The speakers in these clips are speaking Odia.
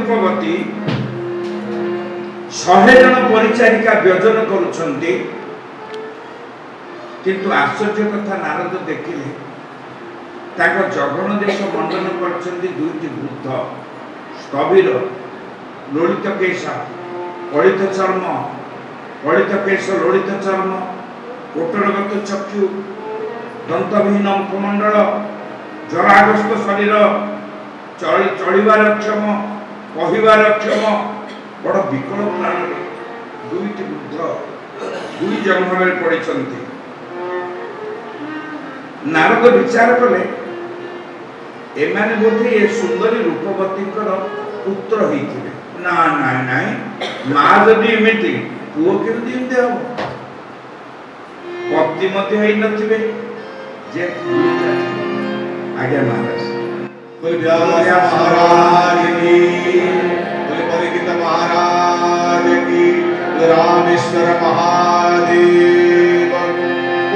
रूपवती 100 जन परिचारिका व्यजन करुछन्ति किंतु आश्चर्य कथा नारद देखिले ताक जगन देश मंडन करछन्ति दुईटी वृद्ध स्थविर लोलित केश पलित चर्म पलित केश लोलित चर्म कोटरगत चक्षु दंतविहीन मुखमंडल जराग्रस्त शरीर चलिबार क्षम कहिबार क्षम बड़ विकल प्राण दुईटी वृद्ध दुई जन भाव पड़ी नारद विचार कले एमाने बोधे ये सुंदरी रूपवती पुत्र होते ना ना ना माँ जदि एमती पुओ केमती एमती हम पति मध्य होई नथिबे जे आज्ञा महाराज बोल व्यास महाराज की बोल परीक्षित महाराज की बोल रामेश्वर महादेव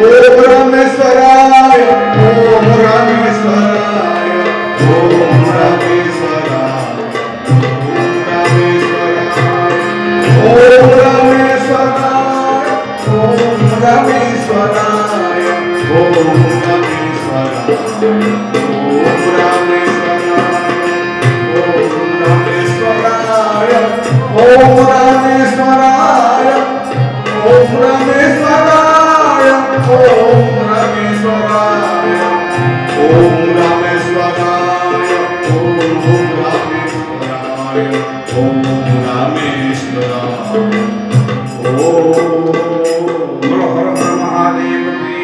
ओम रामेश्वराय ओम रामेश्वराय ओम रामेश्वराय ओम रामेश्वराय ओम रामेश्वराय ओम रामेश्वराय ओम रामेश्वराय ओम रामेश्वराय ओम रामेश्वराय ओम रामेश्वराय ओम रामेश्वराय ओम रामेश्वराय ओम रामेश्वराय महादेव की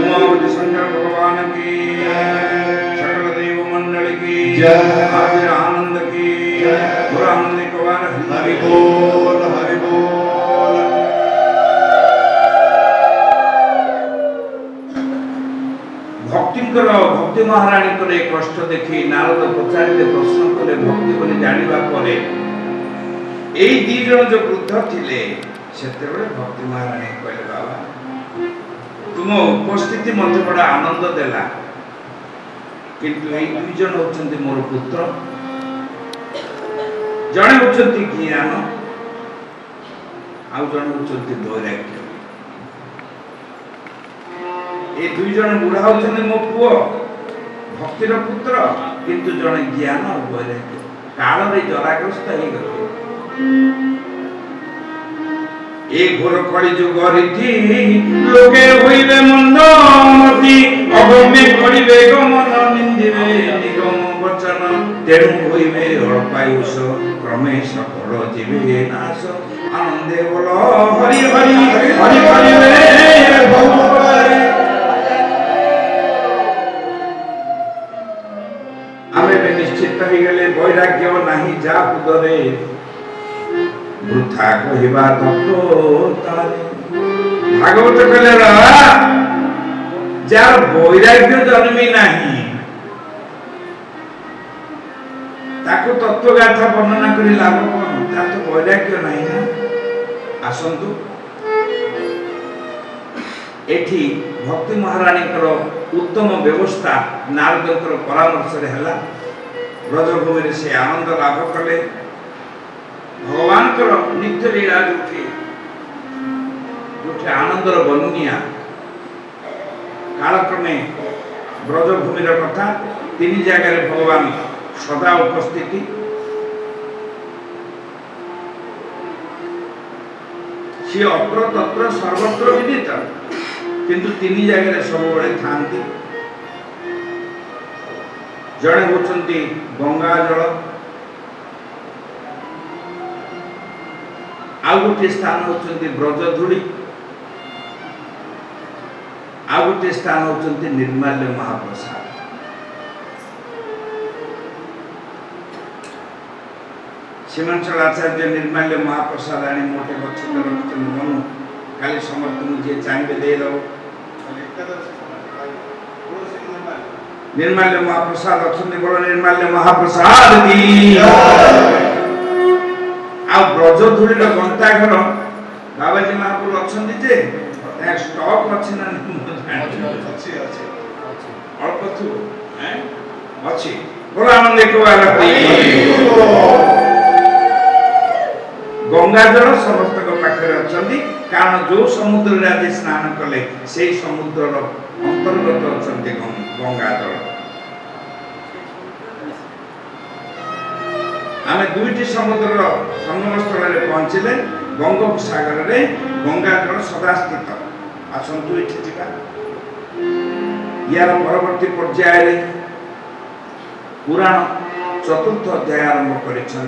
उमापति शंकर भगवान की सकल देव मंडल की आदि आनंद की आनंद कुमार हरि बोल हरि बोल। भक्ति महाराणी को कष्ट देखी नारद पचारे प्रश्न कले भक्ति बोली जानिबा परे एई दी जन जो वृद्ध थिले सेतेबेले भक्ति महाराणी कहले बाबा तुम उपस्थिति मते बड़ा आनंद देला किंतु एई दुई जन होचंती मोर पुत्र जणे होचंती ज्ञान आउ जणे होचंती वैराग्य ए दुई जन बुढ़ा होचंती मो पुओ भक्तिर पुत्र किंतु जने ज्ञान और वैराग्य काल रे जराग्रस्त हे गले ए घोर कଳି जुग रीति लोके होइबे मंदमती अगमे करिबे गमन निंदिबे निगम वचन तेणु होइबे अल्पायुष क्रमे सकल जीवे नाश आनंदे बोल हरि हरि हरि हरिबे बहुबारी आमे निश्चित हो गले वैराग्य नाही जा पुदरे वृथा कहिबा तत्व तारे भागवत कहले जार वैराग्य जन्मी नाही ताको तत्व गाथा वर्णना करी लाभ कोन ता तो वैराग्य नाही ना आसंतु एठी भक्ति महारानी करो उत्तम व्यवस्था नारदकर परामर्श रे हला ब्रजभूमि से आनंद लाभ कले भगवान कर नित्य लीला जुटे आनंदर बनुनिया कालक्रमे ब्रजभूमि कथा तीन जगह भगवान सदा उपस्थिति सी अत्र तत्र सर्वत्र विदित किंतु तीन जगह सब बड़े थांती जड़े होचंती गंगा जल आउ गोटे स्थान होचंती ब्रजधूली आउ गोटे स्थान होचंती निर्माल्य महाप्रसाद सीमांचल आचार्य निर्माल्य महाप्रसाद आनी मोटे गच्छित रखिछन मनु काली समर्थ मुझे चाहिए दे दो निर्माल्य महाप्रसाद अछंती बड़ निर्माल्य महाप्रसाद की आ ब्रजधूली गंता घर बाबाजी महापुर अछंती जे स्टॉक अछि ना अछि अल्प थु हैं अछि बोला आनंद को ଗଙ୍ଗା ଜଳ ସମସ୍ତଙ୍କ ପାଖରେ ଅଛନ୍ତି, କାରଣ ଯୋଉ ସମୁଦ୍ରରେ ଆଜି ସ୍ନାନ କଲେ ସେଇ ସମୁଦ୍ରର ଅନ୍ତର୍ଗତ ଅଛନ୍ତି ଗଙ୍ଗା ଜଳ। ଆମେ ଦୁଇଟି ସମୁଦ୍ରର ସଙ୍ଗମ ସ୍ଥଳରେ ପହଞ୍ଚିଲେ ବଙ୍ଗୋପସାଗରରେ ଗଙ୍ଗା ଜଳ ସଦା ସ୍ଥିତ। ଆସନ୍ତୁ ଏଠି ଯିବା। ইয়ার পরবর্তী পর্যায়ে পুরাণ চতুর্থ অধ্যায় আরম্ভ করেছেন।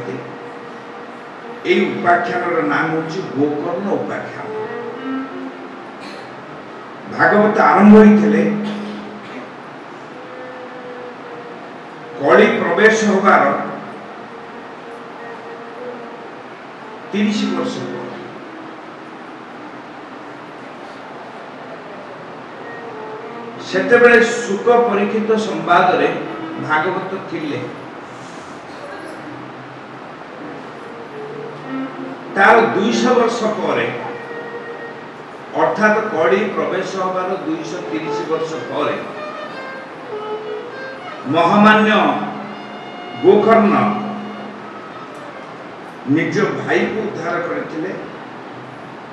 এই উপাখ্যানর নাম হচ্ছে গোকর্ণ উপাখ্যান। ভাগবত আরম্ভ হয়েছে কলি প্রবেশ হবার 30 বর্ষ পর। সেতবে সুখ পরীক্ষিত সম্বাদরে ভাগবত থিলে তার 200 বর্ষ পরে, অর্থাৎ কড়ি প্রবেশ হবার 230 বর্ষ পরে মহামান্য গোকর্ণ নিজ ভাইকে উদ্ধার করেছিলেন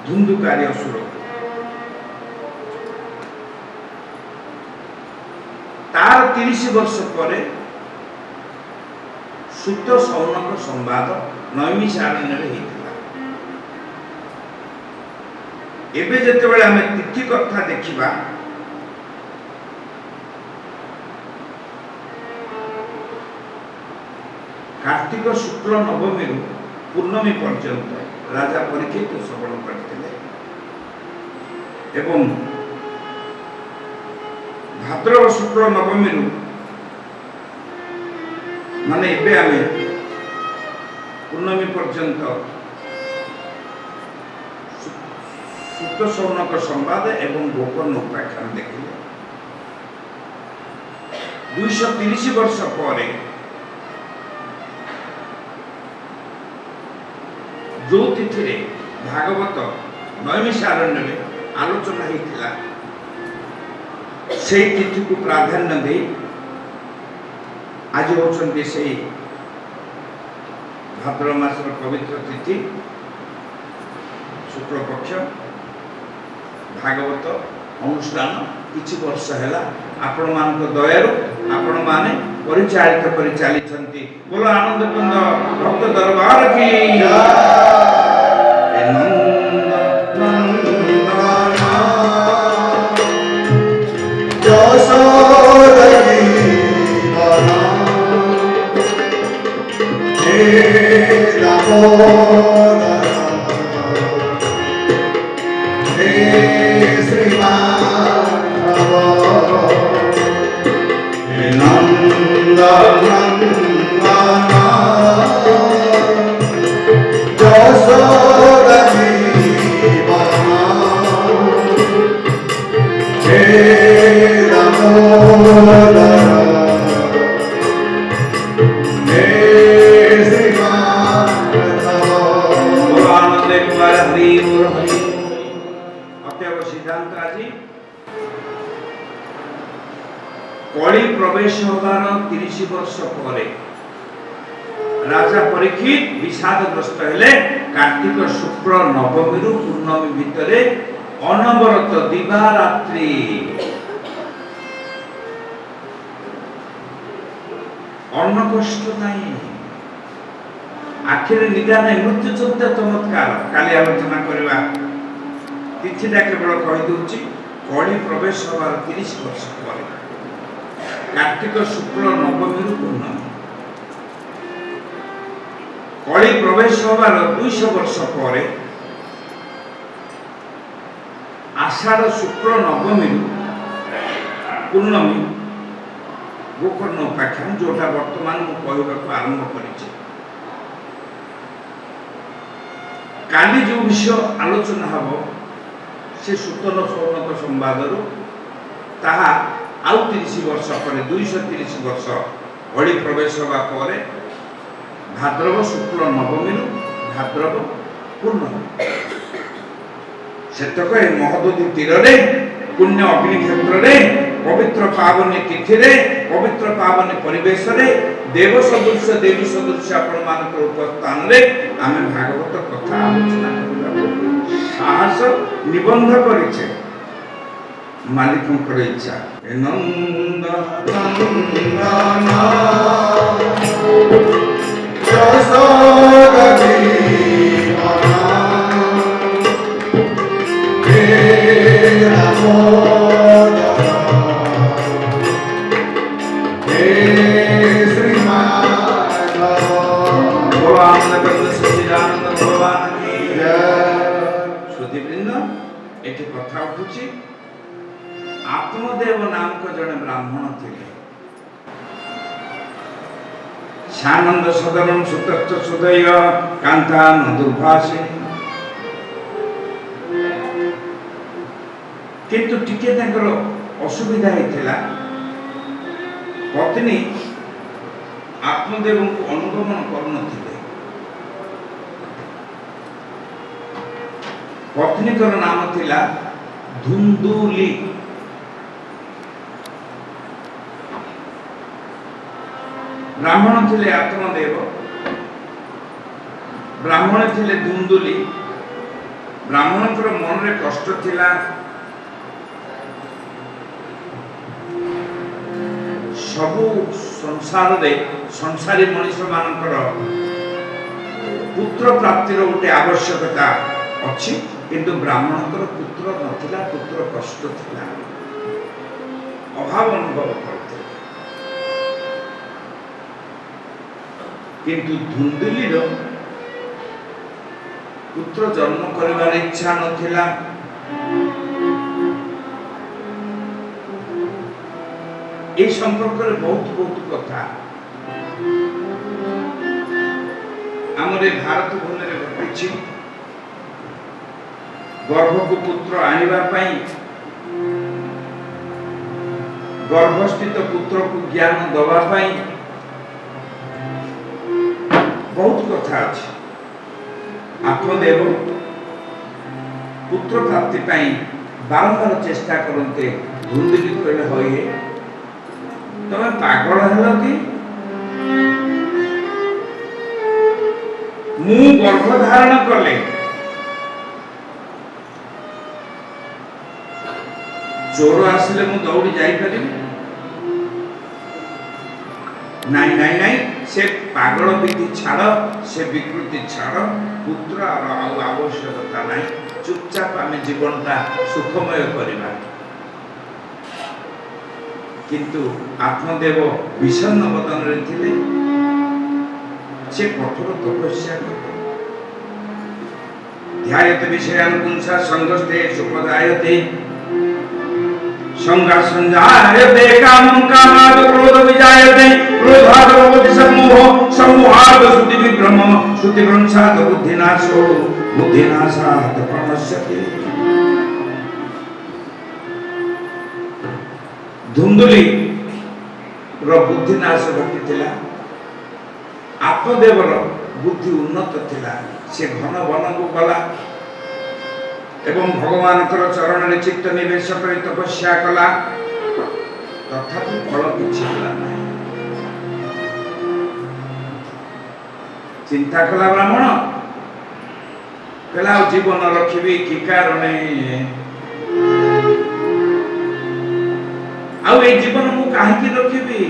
ধুন্ধুকারী অসুর। তার 30 বর্ষ পরে সুত সৌনক সম্বাদ নৈমিষারণ্যরে হয়েছিল। এবে যেতবে আমি তিথি কথা দেখিবা, কার্তিক শুক্ল নবমী পূর্ণমী পর্যন্ত রাজা পরীক্ষিত শ্রবণ করতে এবং ভাদ্রব শুক্ল নবমী মানে এবে আমি পূর্ণমী পর্যন্ত সুত সৌনক সম্বাদ এবং গোকর্ণ উপাখ্যান দেখিলে 230 বর্ষ পরে जो तिथि भागवत नैमिषारण्य आलोचना होता से तिथि को प्राधान्य दे आज होती से भाद्र मासर पवित्र तिथि शुक्ल पक्ष भागवत अनुष्ठान किछि वर्ष है आपण मान दयारु आपण माने परिचालित कर चली। बोलो आनंद कुंद भक्त दरबार की कली प्रवेश होगार 30 वर्ष पर राजा परीक्षित विषादग्रस्त हेले। कार्तिक शुक्ल नवमी पूर्णमी भितर अनवरत दिवा रात्रि अन्न कष्ट नहीं, आखिर निदा नहीं, मृत्यु चलते चमत्कार काली आलोचना करवा। तिथिटा केवल कही दूची कली प्रवेश होगार 30 वर्ष पर कार्तिक शुक्ल नवमी पूर्णमी कली प्रवेश होवार 200 वर्ष पर आषाढ़ शुक्ल नवमी पूर्णमी गोकर्ण उपाख्यान जोटा वर्तमान कहवाक आरंभ कर काली जो विषय आलोचना हम से सूतन सौनक संवाद ताहा आउ 30 वर्ष पर 230 वर्ष कली प्रवेश होगा पर भाद्रव शुक्ल नवमी भाद्रव पूर्णमी सेतक महदूती तीर पुण्य अग्नि क्षेत्र पवित्र पावनी तिथि पवित्र पावनी परिवेश देव सदृश देवी सदृश आपण उपस्थान ଆମେ ଭାଗବତ କଥା ଆଲୋଚନା କରିବାକୁ ସାହସ ନିବନ୍ଧ କରିଛେ। ମାଲିକଙ୍କର ଇଚ୍ଛା ଏ ନନ୍ଦ ନନ୍ଦନ ଯଶୋଦ ଜୀବନ ହେ ଦାମୋଦର ହେ ଶ୍ରୀମାଧବ ଭଗବାନ ସଚ୍ଚିଦାନନ୍ଦ ଭଗବାନ କି ଜୟ। ଶ୍ରୁତିବୃନ୍ଦ ଏଠି କଥା ଉଠୁଛି। ଆତ୍ମଦେବ ନାମକ ଜଣେ ବ୍ରାହ୍ମଣ ଥିଲେ। ସାନନ୍ଦ ସଦନଂ ସୁତଶ୍ଚ ସୁଦୟ କାନ୍ତା ନଦୁର୍ଭାସିନୀ। କିନ୍ତୁ ଟିକେ ତାଙ୍କର ଅସୁବିଧା ହେଇଥିଲା। ପତ୍ନୀ ଆତ୍ମଦେବଙ୍କୁ ଅନୁଗମନ କରୁନଥିଲେ। ପତ୍ନୀଙ୍କର ନାମ ଥିଲା ଧୁନ୍ଦୁଲି। ବ୍ରାହ୍ମଣ ଥିଲେ ଆତ୍ମଦେବ, ବ୍ରାହ୍ମଣ ଥିଲେ ଧୁନ୍ଦୁଲି। ବ୍ରାହ୍ମଣଙ୍କର ମନରେ କଷ୍ଟ ଥିଲା। ସବୁ ସଂସାରରେ ସଂସାରୀ ମଣିଷ ମାନଙ୍କର ପୁତ୍ର ପ୍ରାପ୍ତିର ଗୋଟେ ଆବଶ୍ୟକତା ଅଛି, କିନ୍ତୁ ବ୍ରାହ୍ମଣଙ୍କର ପୁତ୍ର ନଥିଲା, ପୁତ୍ର କଷ୍ଟ ଥିଲା, ଅଭାବ ଅନୁଭବ କରୁଥିଲେ। କିନ୍ତୁ ଧୁନ୍ଦୁଲିର ପୁତ୍ର ଜନ୍ମ କରିବାର ଇଚ୍ଛା ନଥିଲା। এই সম্পর্কের ବହୁତ কথা ଆମର ଏ ଭାରତ ଭୂମିରେ ଘଟିଛି। ଗର୍ଭକୁ ପୁତ୍ର ଆଣିବା ପାଇଁ ଗର୍ଭସ୍ଥିତ ପୁତ୍ରକୁ ଜ୍ଞାନ ଦେବା ପାଇଁ ବହୁତ କଥା ଅଛି। ଆତ୍ମଦେବ ପୁତ୍ର ପ୍ରାପ୍ତି ପାଇଁ ବାରମ୍ବାର ଚେଷ୍ଟା କରନ୍ତେ। ଧୁନ୍ଦୁଲି କହିଲେ ହଏ ତମେ ପାଗଳ ହେଲ କି? ମୁଁ ଗର୍ଭ ଧାରଣ କଲେ ଚୋର ଆସିଲେ ମୁଁ ଦୌଡ଼ି ଯାଇପାରିବି? ନାଇଁ ନାଇଁ ନାଇଁ, ସେ ପାଗଳ ବିଧି ଛାଡ଼, ସେ ବିକୃତି ଛାଡ଼, ପୁତ୍ର ଆଉ ଆବଶ୍ୟକତା ନାହିଁ। ଚୁପଚାପ ଆମେ ଜୀବନଟା ସୁଖମୟ କରିବା। କିନ୍ତୁ ଆତ୍ମଦେବ ବିଷଣ୍ଣ ବଦନରେ ଥିଲେ। ସେ କଠୋର ତପସ୍ୟା କଲେ। ଧ୍ୟାୟତେ ବିଷୟାନୁପୁଂସା ସଂଗସ୍ତେ ସୁଖଦାୟତେ ସଂगा संजायते कामं कामात् क्रोध विजायते क्रोधात् भवति सम्मोह सम्मोहात् श्रुति विभ्रम श्रुति भ्रंशात् बुद्धिनाशो बुद्धिनाशात् प्रणश्यते। ଧୁନ୍ଦୁଲି ର ବୁଦ୍ଧିନାଶ ଘଟିଥିଲା। ଆତ୍ମଦେବର ବୁଦ୍ଧି ଉନ୍ନତ ଥିଲା। ସେ ଘନ ବନକୁ ଗଲା ଏବଂ ଭଗବାନଙ୍କର ଚରଣରେ ଚିତ୍ତ ନିବେଶ କରି ତପସ୍ୟା କଲା। ତଥାପି ଫଳ କିଛି ହେଲା ନାହିଁ। ଚିନ୍ତା କଲା ବ୍ରାହ୍ମଣ, କହିଲା ଆଉ ଜୀବନ ରଖିବି କି କାରଣେ? ଆଉ এই জীবন ମୁଁ କାହିଁକି ରଖିବି?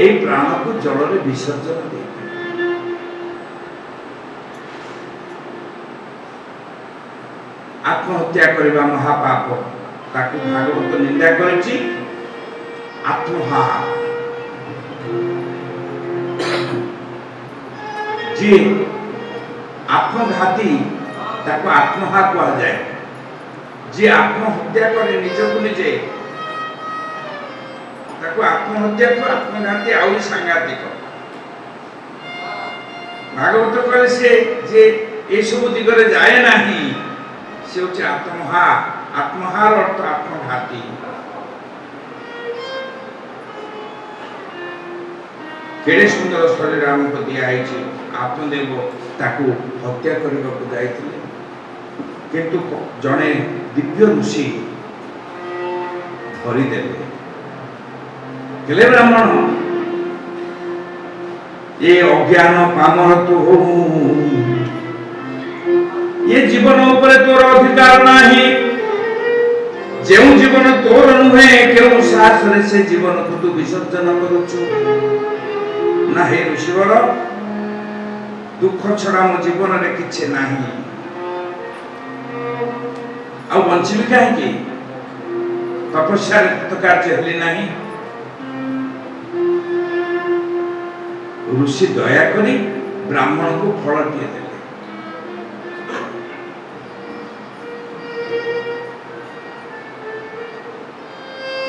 এই ପ୍ରାଣକୁ ଜଳରେ ବିସର୍ଜନ ଦେଇ ଆତ୍ମହତ୍ୟା କରିବା ମହାପାପ। ତାକୁ ଭାଗବତ ନିନ୍ଦା କରିଛି। ଆତ୍ମହା ଯିଏ ଆତ୍ମଘାତୀ ତାକୁ ଆତ୍ମହା କୁହାଯାଏ। ଯିଏ ଆତ୍ମହତ୍ୟା करे ନିଜକୁ ନିଜେ ତାକୁ ଆତ୍ମହତ୍ୟାକୁ ଆତ୍ମଘାତୀ ଆହୁରି ସାଂଘାତିକ। ଭାଗବତ କହିଲେ ସେ ଯେ ଏସବୁ ଦିଗରେ ଯାଏ ନାହିଁ ସେ ହେଉଛି ଆତ୍ମହା। ଆତ୍ମହାର ଅର୍ଥ ଆତ୍ମଘାତୀ। କେଡ଼େ ସୁନ୍ଦର ଶରୀର ଆମକୁ ଦିଆହେଇଛି। ଆତ୍ମଦେବ ତାକୁ ହତ୍ୟା କରିବାକୁ ଯାଇଥିଲେ, କିନ୍ତୁ ଜଣେ ଦିବ୍ୟ ଋଷି ଧରିଦେଲେ। ହେଲେ ବ୍ରାହ୍ମଣ ଏ ଅଜ୍ଞାନ ପାମର ତୁ ଏ ଜୀବନ ଉପରେ ତୋର ଅଧିକାର ନାହିଁ। ଯେଉଁ ଜୀବନ ତୋର ନୁହେଁ, କେଉଁ ସାହସରେ ସେ ଜୀବନକୁ ତୁ ବିସର୍ଜନ କରୁଛୁ? ନା ହେ ଋଷିବର, ଦୁଃଖ ଛଡା ମୋ ଜୀବନରେ କିଛି ନାହିଁ, ଆଉ ବଞ୍ଚିବି କାହିଁକି? ତପସ୍ୟାରେ କୃତକାର୍ଯ୍ୟ ହେଲି ନାହିଁ। ଋଷି ଦୟାକରି ବ୍ରାହ୍ମଣକୁ ଫଳଟିଏ ଦେଲେ।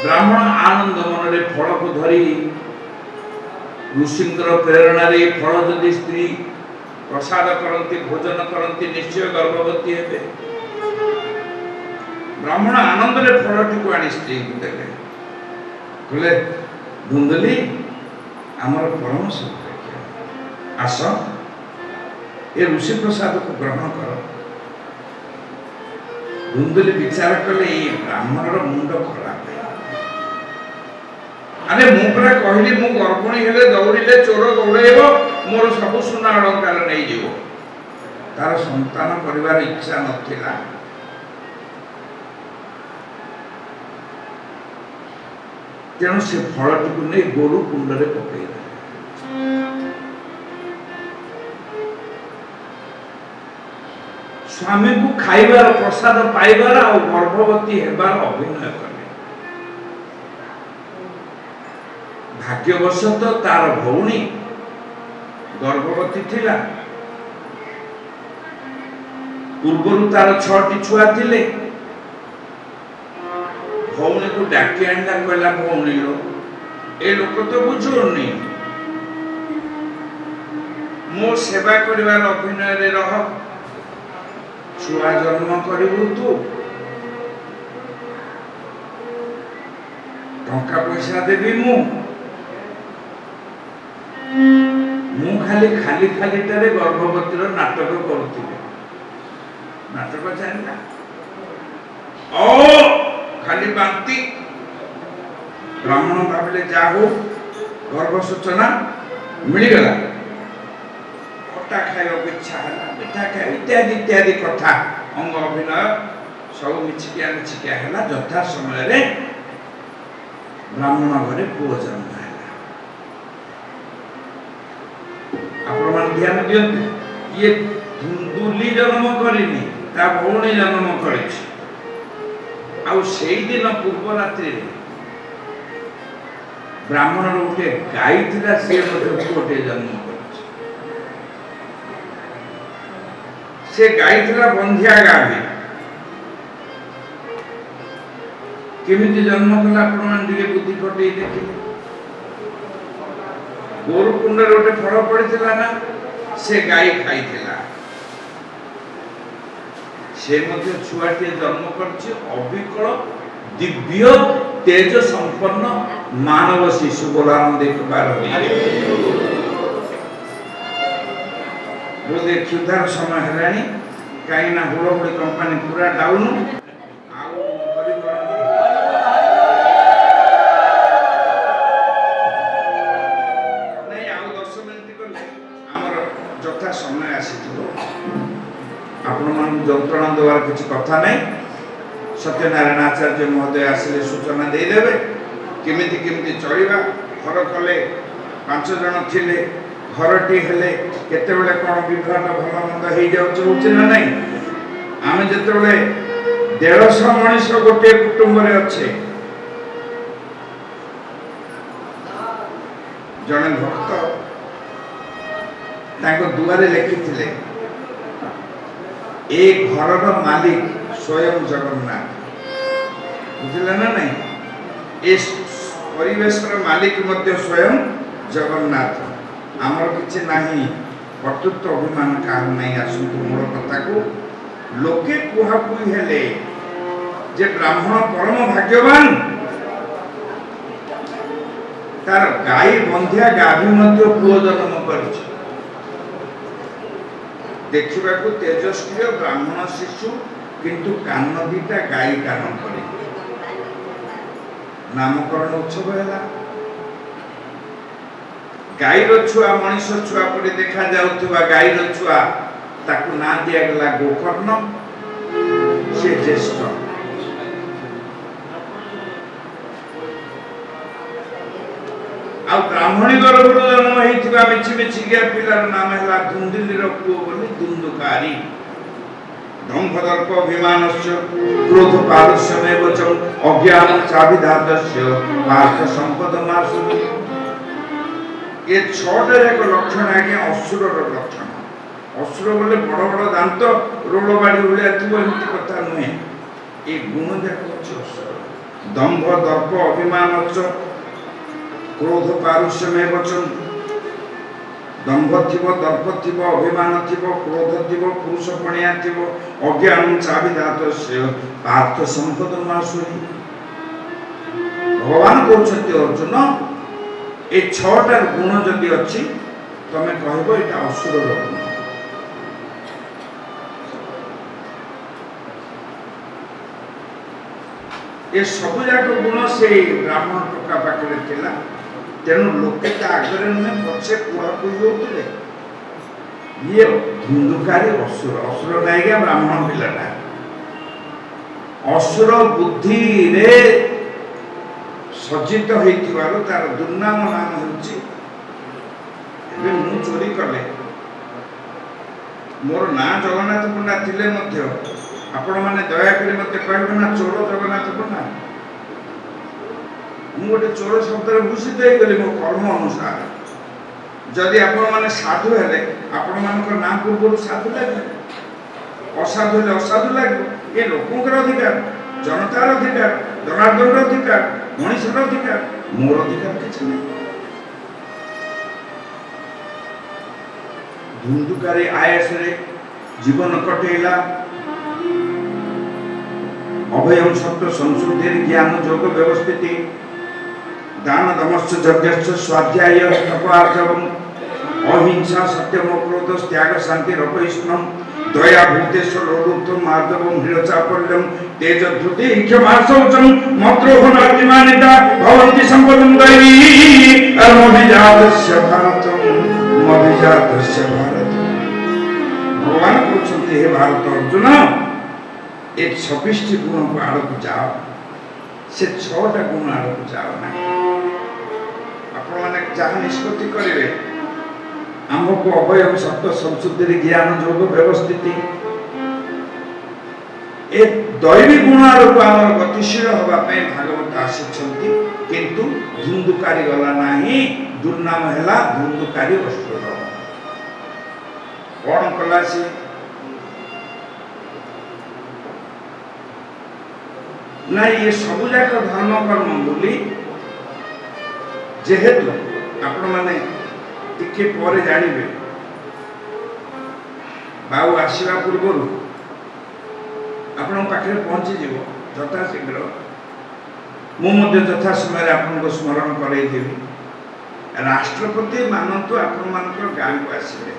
ବ୍ରାହ୍ମଣ ଆନନ୍ଦ ମନରେ ଫଳକୁ ଧରି, ଋଷିଙ୍କର ପ୍ରେରଣାରେ ଫଳ ଯଦି ସ୍ତ୍ରୀ ପ୍ରସାଦ କରନ୍ତି, ଭୋଜନ କରନ୍ତି, ନିଶ୍ଚୟ ଗର୍ଭବତୀ ହେବେ। ବ୍ରାହ୍ମଣ ଆନନ୍ଦରେ ଫଳଟିକୁ ଆଣି ସ୍ତ୍ରୀଙ୍କୁ ଦେଲେ। କହିଲେ, ଧୁନ୍ଦୁଲି ଆମର ପରମ ସୌଭାଗ୍ୟ, ଆସ ଏ ଋଷି ପ୍ରସାଦକୁ ଗ୍ରହଣ କର। ଧୁନ୍ଦୁଲି ବିଚାର କଲେ, ଏଇ ବ୍ରାହ୍ମଣର ମୁଣ୍ଡ ଖରାପ। ଆରେ ମୁଁ ପରା କହିଲି, ମୁଁ ଗର୍ଭଣୀ ହେଲେ ଦୌଡ଼ିଲେ ଚୋର ଦୌଡ଼େଇବ, ମୋର ସବୁ ସୁନା ଅଳଙ୍କାର ନେଇଯିବ। ତାର ସନ୍ତାନ କରିବାର ଇଚ୍ଛା ନଥିଲା। ତେଣୁ ସେ ଫଳଟିକୁ ନେଇ ଗୋରୁ କୁଣ୍ଡରେ ପକେଇଦେଲେ। ସ୍ୱାମୀକୁ ଖାଇବାର, ପ୍ରସାଦ ପାଇବାର ଆଉ ଗର୍ଭବତୀ ହେବାର ଅଭିନୟ କଲେ। ଭାଗ୍ୟବଶତଃ ତାର ଭଉଣୀ ଗର୍ଭବତୀ ଥିଲା। ପୂର୍ବରୁ ତାର 6ଟି ଛୁଆ ଥିଲେ। ଭଉଣୀକୁ ଡାକି ଆଣିଲା, କହିଲା, ଭଉଣୀ ଲୋ, ଏ ଲୋକ ତ ବୁଝୁନି, ମୋ ସେବା କରିବାର ଅଭିନୟରେ ରହ, ଛୁଆ ଜନ୍ମ କରିବୁ ତୁ, ଟଙ୍କା ପଇସା ଦେବି ମୁଁ ଖାଲି ଖାଲିଟାରେ ଗର୍ଭବତୀର ନାଟକ କରୁଥିଲି। ନାଟକ ଜାଣିଲା, ଓ ଖାଲି ବାନ୍ତି। ବ୍ରାହ୍ମଣ ଭାବିଲେ, ଯା ହଉ ଗର୍ଭ ସୂଚନା ମିଳିଗଲା। ଖଟା ଖାଇବାକୁ ଇଚ୍ଛା ହେଲା, ମିଠା ଖାଇବା ଇତ୍ୟାଦି ଇତ୍ୟାଦି କଥା, ଅଙ୍ଗ ଅଭିନୟ ସବୁ ମିଛିକିଆ ହେଲା। ଯଥା ସମୟରେ ବ୍ରାହ୍ମଣ ଘରେ ପୁଅ ଜନ୍ମ ହେଲା। ଆପଣମାନେ ଧ୍ୟାନ ଦିଅନ୍ତୁ, ଇଏ ଧୁନ୍ଦୁଲି ଜନ୍ମ କରିନି, ତା ଭଉଣୀ ଜନ୍ମ କରିଛି। ଆଉ ସେଇଦିନ ପୂର୍ବ ରାତ୍ରିରେ ବ୍ରାହ୍ମଣର ଗୋଟେ ଗାଈ ଥିଲା, ସିଏ ମଧ୍ୟ ପୁଅଟେ ଜନ୍ମ କରିଛି। ସେ ଗାଈ ଥିଲା ବନ୍ଧିଆ ଗାଭୀ। କେମିତି ଜନ୍ମ କଲା ଆପଣମାନେ ଟିକେ ବୁଦ୍ଧି ଖଟେଇ ଦେଖିଲେ। ଗୋରୁ କୁଣ୍ଡରେ ଗୋଟେ ଫଳ ପଡିଥିଲା ନା, ସେ ଗାଈ ଖାଇଥିଲା। ସେ ମଧ୍ୟ ଛୁଆଟିଏ ଜନ୍ମ କରିଛି, ଅବିକଳ ଦିବ୍ୟ ତେଜ ସମ୍ପନ୍ନ ମାନବ ଶିଶୁ। ବୋଲାନନ୍ଦ ବୋଧେ କ୍ଷୁଧାର ସମୟ ହେଲାଣି, କାହିଁକି ନା ହୁଳହୁଳି କମ୍ପାନୀ ପୁରା ଡାଉନ। ଯଥା ସମୟ ଆସିଥିବ, ଆପଣମାନଙ୍କୁ ଯନ୍ତ୍ରଣା ଦେବାର କିଛି କଥା ନାହିଁ। ସତ୍ୟନାରାୟଣ ଆଚାର୍ଯ୍ୟ ମହୋଦୟ ଆସିଲେ ସୂଚନା ଦେଇଦେବେ କେମିତି ଚଳିବା। ଘର କଲେ 5 ଜଣ ଥିଲେ, ଘରଟି ହେଲେ କେତେବେଳେ କ'ଣ ବିଭ୍ରାଟ ଭଲ ମନ୍ଦ ହେଇଯାଉଛି, ହଉଛି ନା ନାହିଁ। ଆମେ ଯେତେବେଳେ 150 ମଣିଷ ଗୋଟିଏ କୁଟୁମ୍ବରେ ଅଛେ, ଜଣେ ଭକ୍ତ ତାଙ୍କ ଦୁଆରେ ଲେଖିଥିଲେ, ଏ ଘରର ମାଲିକ ସ୍ୱୟଂ ଜଗନ୍ନାଥ। ବୁଝିଲେ ନା ନାହିଁ? ଏ ପରିବେଶର ମାଲିକ ମଧ୍ୟ ସ୍ୱୟଂ ଜଗନ୍ନାଥ। ଆମର କିଛି ନାହିଁ, କର୍ତ୍ତୃତ୍ୱ ଅଭିମାନ କାହାର ନାହିଁ। ଆସନ୍ତୁ ମୂଳ କଥାକୁ। ଲୋକେ କୁହାକୁହି ହେଲେ ଯେ ବ୍ରାହ୍ମଣ ପରମ ଭାଗ୍ୟବାନ, ତାର ଗାଈ ବନ୍ଧିଆ ଗାଭୀ ମଧ୍ୟ ପୁଅ ଜନ୍ମ କରିଛି। ଦେଖିବାକୁ ତେଜସ୍କ୍ରିୟ ବ୍ରାହ୍ମଣ ଶିଶୁ, କିନ୍ତୁ କାନ ଦିଟା ଗାଈ କାନ ପରି। ନାମକରଣ ଉତ୍ସବ ହେଲା। ଗାଈର ଛୁଆ ମଣିଷ ଛୁଆ ପରି ଦେଖା ଯାଉଥିବା ଗାଈର ଛୁଆ ତାକୁ ନାଁ ଦିଆଗଲା ଗୋକର୍ଣ୍ଣ। ସେ ଜ୍ୟେଷ୍ଠ। ଆଉ ବ୍ରାହ୍ମଣୀ ଗର୍ଭରୁ ଜନ୍ମ ହେଇଥିବା ମିଛି ମିଛିକିଆ ପିଲାର ନାମ ହେଲା ଧୁନ୍ଦୁଲିର ପୁଅ ବୋଲି ଦୁନ୍ଦୁକାରୀ। ଦମ୍ଭ ଦର୍ପ ଅଭିମାନସ୍ୟ କ୍ରୋଧ ପାରୁଷ୍ୟମେବ ଚ ଅଜ୍ଞାନ ଚାବିଧାତସ୍ୟ ପାର୍ଥ ସମ୍ପଦମାସୁରୀ। ଏ ଛଅଟା ଯାକ ଲକ୍ଷଣ ଆଜ୍ଞା ଅସୁରର ଲକ୍ଷଣ। ଅସୁର ବୋଲେ ବଡ଼ ବଡ଼ ଦାନ୍ତ ରୋଳ ବାଡ଼ି ଭଳିଆ ଥିବ ଏମିତି କଥା ନୁହେଁ। ଏ ଗୁଣ ଯାକ ଅଛି ଅସୁର। ଦମ୍ଭ ଦର୍ପ ଅଭିମାନସ୍ୟ କ୍ରୋଧ ପାରୁଷ୍ୟମେବ ଚ। ଦମ୍ଭ ଥିବ, ଦର୍ପ ଥିବ, ଅଭିମାନ ଥିବ, କ୍ରୋଧ ଥିବ, ପୁରୁଷପଣିଆ ଥିବ, ଅଜ୍ଞାନ ଚାବିଧାତସ୍ୟ ପାର୍ଥ ସମ୍ପଦମାସୁରୀ। ଭଗବାନ କହୁଛନ୍ତି ଅର୍ଜୁନ ଏ ଛଅଟାର ଗୁଣ ଯଦି ଅଛି ତମେ କହିବ ଏଇଟା ଅସୁରର ଗୁଣ। ଏ ସବୁ ଯାକ ଗୁଣ ସେଇ ବ୍ରାହ୍ମଣ ଟୋକା ପାଖରେ ଥିଲା। ତେଣୁ ଲୋକେ ତା ଆଗରେ ନୁହେଁ ପଛେ କୁହାକୁହି ହଉଥିଲେ ଇଏ ଧୁନ୍ଦୁକାରୀ ଅସୁର। ଅସୁର ନାଇକା ବ୍ରାହ୍ମଣ ପିଲାଟା। ଅସୁର ବୁଦ୍ଧିରେ ସଜ୍ଜିତ ହେଇଥିବାରୁ ତାର ଦୁର୍ନାମ ନାମ ହେଉଛି। ଏବେ ମୁଁ ଚୋରି କଲେ ମୋର ନାଁ ଜଗନ୍ନାଥ ପଣ୍ଡା ଥିଲେ ମଧ୍ୟ ଆପଣମାନେ ଦୟାକରି ମୋତେ କହିବେ ନା ଚୋର ଜଗନ୍ନାଥ ପଣ୍ଡା। ମୁଁ ଗୋଟେ ଚୋର ଶବ୍ଦରେ ଭୂଷିତ ହେଇଗଲି ମୋ କର୍ମ ଅନୁସାରେ। ଯଦି ଆପଣମାନେ ସାଧୁ ହେଲେ ଆପଣମାନଙ୍କ ନାଁ ପୂର୍ବରୁ ସାଧୁ ଲାଗିବ, ଅସାଧୁ ହେଲେ ଅସାଧୁ ଲାଗିବ। ଏ ଲୋକଙ୍କର ଅଧିକାର, ଜନତାର ଅଧିକାର, ଜନାର୍ଦ୍ଦନର ଅଧିକାର, ମଣିଷର ଅଧିକାର, ମୋର ଅଧିକାର କିଛି ନାହିଁ। ଧୁନ୍ଦୁକାରୀ ଆୟସରେ ଜୀବନ କଟେଇଲା। ଅଭୟଂ ସତ୍ତ୍ୱ ସଂଶୁଦ୍ଧିର୍ ଜ୍ଞାନ ଯୋଗ ବ୍ୟବସ୍ଥିତି ଦାନ ଦମଶ୍ଚ ଯଜ୍ଞଶ୍ଚ ସ୍ୱାଧ୍ୟାୟ ତପୋଆର୍ଜବଂ ଅହିଂସା ସତ୍ୟମ କ୍ରୋଧ ତ୍ୟାଗ ଶାନ୍ତି ରପୈଷ୍ଣଂ ଦୟା ଭୂତେଶ୍ୱର ଲୋଲୁପ୍ତ ମାର୍ଦବଂ ହ୍ରିୟଚାପଲ୍ୟଂ ତେଜ ଧୃତି କ୍ଷମାଶୌଚଂ ମଦ୍ରୋହ ନାତିମାନିତା ଭବନ୍ତି ସମ୍ପଦଂ ଦୈବୀ ଅଭିଜାତସ୍ୟ ଭାରତଂ ଅଭିଜାତସ୍ୟ ଭାରତ। ଭଗବାନ କହୁଛନ୍ତି ହେ ଭାରତ ଅର୍ଜୁନ ଏ 26ଟି ଗୁଣ ଆଡ଼କୁ ଯାଅ, ସେ 6ଟା ଗୁଣ ଆଡ଼କୁ ଯାଅ ନାହିଁ। ଆପଣମାନେ ଯାହା ନିଷ୍ପତ୍ତି କରିବେ ଆମକୁ ଅଭୟ ସତ୍ତ୍ୱ ସଂଶୁଦ୍ଧିରେ ଜ୍ଞାନ ଯୋଗ ବ୍ୟବସ୍ଥିତି ଏ ଦୈବୀ ଗୁଣ ଆଡ଼କୁ ଆମର ଗତିଶୀଳ ହେବା ପାଇଁ ଭାଗବତ ଆସିଛନ୍ତି। କିନ୍ତୁ ଧୁନ୍ଦୁକାରୀ ଗଲା ନାହିଁ। ଦୁର୍ନାମ ହେଲା ଧୁନ୍ଦୁକାରୀ ଅସୁର। କଣ କଲା ସେ? ନାଇଁ ଏ ସବୁ ଯାକ ଧର୍ମ କର୍ମ ବୋଲି ଯେହେତୁ ଆପଣମାନେ ଟିକେ ପରେ ଜାଣିବେ ବାବୁ ଆସିବା ପୂର୍ବରୁ ଆପଣଙ୍କ ପାଖରେ ପହଞ୍ଚିଯିବ ଯଥା ଶୀଘ୍ର। ମୁଁ ମଧ୍ୟ ଯଥା ସମୟରେ ଆପଣଙ୍କୁ ସ୍ମରଣ କରାଇଦେବି। ରାଷ୍ଟ୍ରପତି ମାନନ୍ତୁ ଆପଣମାନଙ୍କର ଗାଁକୁ ଆସିବେ।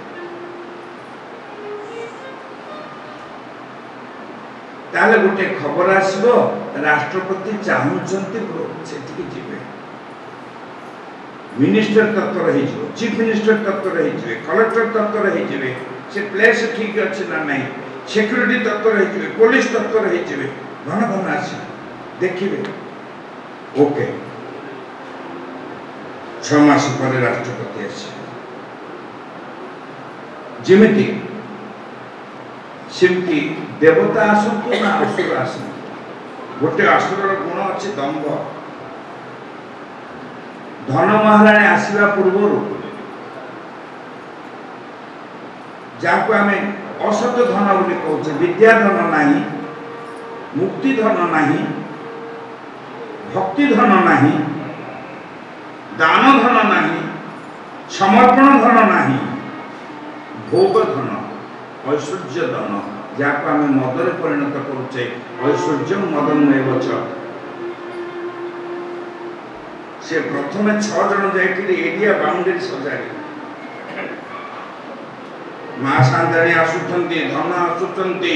ତାହେଲେ ଗୋଟେ ଖବର ଆସିବ ରାଷ୍ଟ୍ରପତି ଚାହୁଁଛନ୍ତି ସେଠିକି ଯିବେ। ମିନିଷ୍ଟର ତତ୍ପର ହେଇଯିବ, ଚିଫ ମିନିଷ୍ଟର ତତ୍ପର ହେଇଯିବେ, କଲେକ୍ଟର ତତ୍ପର ହେଇଯିବେ। ସେ ପ୍ଲେସ ଠିକ ଅଛି ନା ନାହିଁ, ସିକ୍ୟୁରିଟି ତତ୍ପର ହେଇଯିବେ, ପୋଲିସ ତତ୍ପର ହେଇଯିବେ। ଘନ ଘନ ଆସିବେ, ଦେଖିବେ। ଓକେ, 6 ମାସ ପରେ ରାଷ୍ଟ୍ରପତି ଆସିବେ। ଯେମିତି ସେମିତି ଦେବତା ଆସନ୍ତୁ ନା ଅସୁର ଆସନ୍ତୁ, ଗୋଟେ ଅସୁରର ଗୁଣ ଅଛି ଦମ୍ଭ। ଧନ ମହାରାଣୀ ଆସିବା ପୂର୍ବରୁ ଯାହାକୁ ଆମେ ଅସତ ଧନ ବୋଲି କହୁଛେ, ବିଦ୍ୟା ଧନ ନାହିଁ, ମୁକ୍ତି ଧନ ନାହିଁ, ଭକ୍ତି ଧନ ନାହିଁ, ଦାନ ଧନ ନାହିଁ, ସମର୍ପଣ ଧନ ନାହିଁ, ଭୋଗ ଧନ, ଐଶ୍ୱର୍ଯ୍ୟ ଧନ, ଯାହାକୁ ଆମେ ମଦରେ ପରିଣତ କରୁଛେ। ଐଶ୍ୱର୍ଯ୍ୟ ମଦନ୍ମୟ ଗଛ। ସେ ପ୍ରଥମେ 6 ଜଣ ଯାଇକିରି ଏରିଆ ବାଉଣ୍ଡେରୀ ସଜାଡିଲେ। ମା ସାନ୍ତାଣୀ ଆସୁଛନ୍ତି, ଧନ ଆସୁଛନ୍ତି।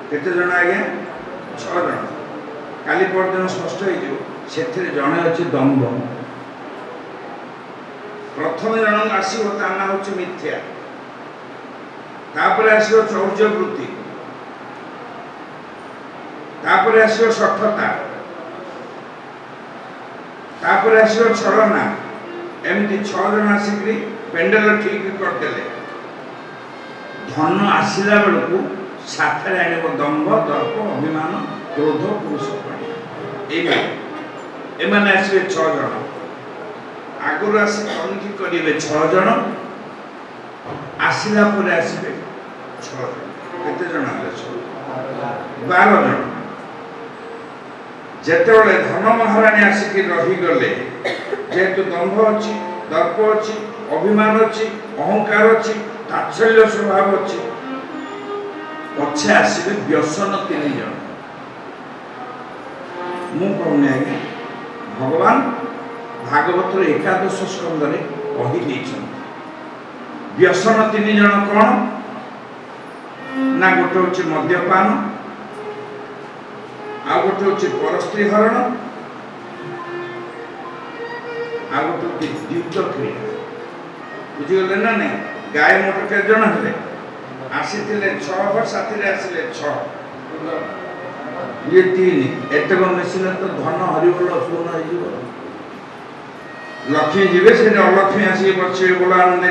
କେତେ ଜଣ ଆଜ୍ଞା? 6 ଜଣ। କାଲି ପରଦିନ ଷଷ୍ଠ ହେଇଯିବ। ସେଥିରେ ଜଣେ ଅଛି ଦମ୍ଭ। ପ୍ରଥମେ ଜଣକ ଆସିବ ତା ନାଁ ହେଉଛି ମିଥ୍ୟା, ତାପରେ ଆସିବ ଚୌର୍ଯ୍ୟ ବୃତ୍ତି, ତାପରେ ଆସିବ ଶଠତା, ତାପରେ ଆସିବ ଛଳନା। ଏମିତି 6 ଜଣ ଆସିକରି ପେଣ୍ଡେଲ ଠିକ କରିଦେଲେ। ଧନ ଆସିଲା ବେଳକୁ ସାଥରେ ଆଣିବ ଦମ୍ଭ, ଦର୍ପ, ଅଭିମାନ, କ୍ରୋଧ, ପୁରୁଷପଣି। ଏମାନେ ଆସିବେ 6 ଜଣ। ଆଗରୁ ଆସି ତନିଖି କରିବେ 6 ଜଣ, ଆସିଲା ପରେ ଆସିବେ 6 ଜଣ। କେତେ ଜଣ ହେଲେ? 12 ଜଣ। ଯେତେବେଳେ ଧନ ମହାରାଣୀ ଆସିକି ରହିଗଲେ, ଯେହେତୁ ଦମ୍ଭ ଅଛି, ଦର୍ପ ଅଛି, ଅଭିମାନ ଅଛି, ଅହଙ୍କାର ଅଛି, ତାଚ୍ଛଲ୍ୟ ସ୍ୱଭାବ ଅଛି, ପଛେ ଆସିବେ ବ୍ୟସନ 3 ଜଣ। ମୁଁ କହୁନି ଆଜ୍ଞା, ଭଗବାନ ଭାଗବତର 11 ସ୍କନ୍ଧରେ କହିଦେଇଛନ୍ତି। ବ୍ୟସନ 3 ଜଣ କଣ ନା, ଗୋଟେ ହଉଛି ମଦ୍ୟପାନ, ଆଉ ଗୋଟେ ହଉଛି ପରସ୍ତ୍ରୀ ହରଣ, ଆଉ ଗୋଟେ ହଉଛି ଦ୍ୟୁତ କ୍ରିୟା। ବୁଝିଗଲେ ନା ନାଇଁ? ଗାଈ ମୋଟର କେତେ ଜଣ ହେଲେ? ଆସିଥିଲେ 6, ସାଥିରେ ଆସିଲେ 6, ଇଏ 3। ଏତକ ମିଶିଲେ ତ ଧନ ହରିବୋଲ ଶୂନ ହେଇଯିବ। ଲକ୍ଷ୍ମୀ ଯିବେ, ସେଠି ଅଲକ୍ଷ୍ମୀ ଆସିକି ବସିବେ। ବୋଲା ଆନନ୍ଦ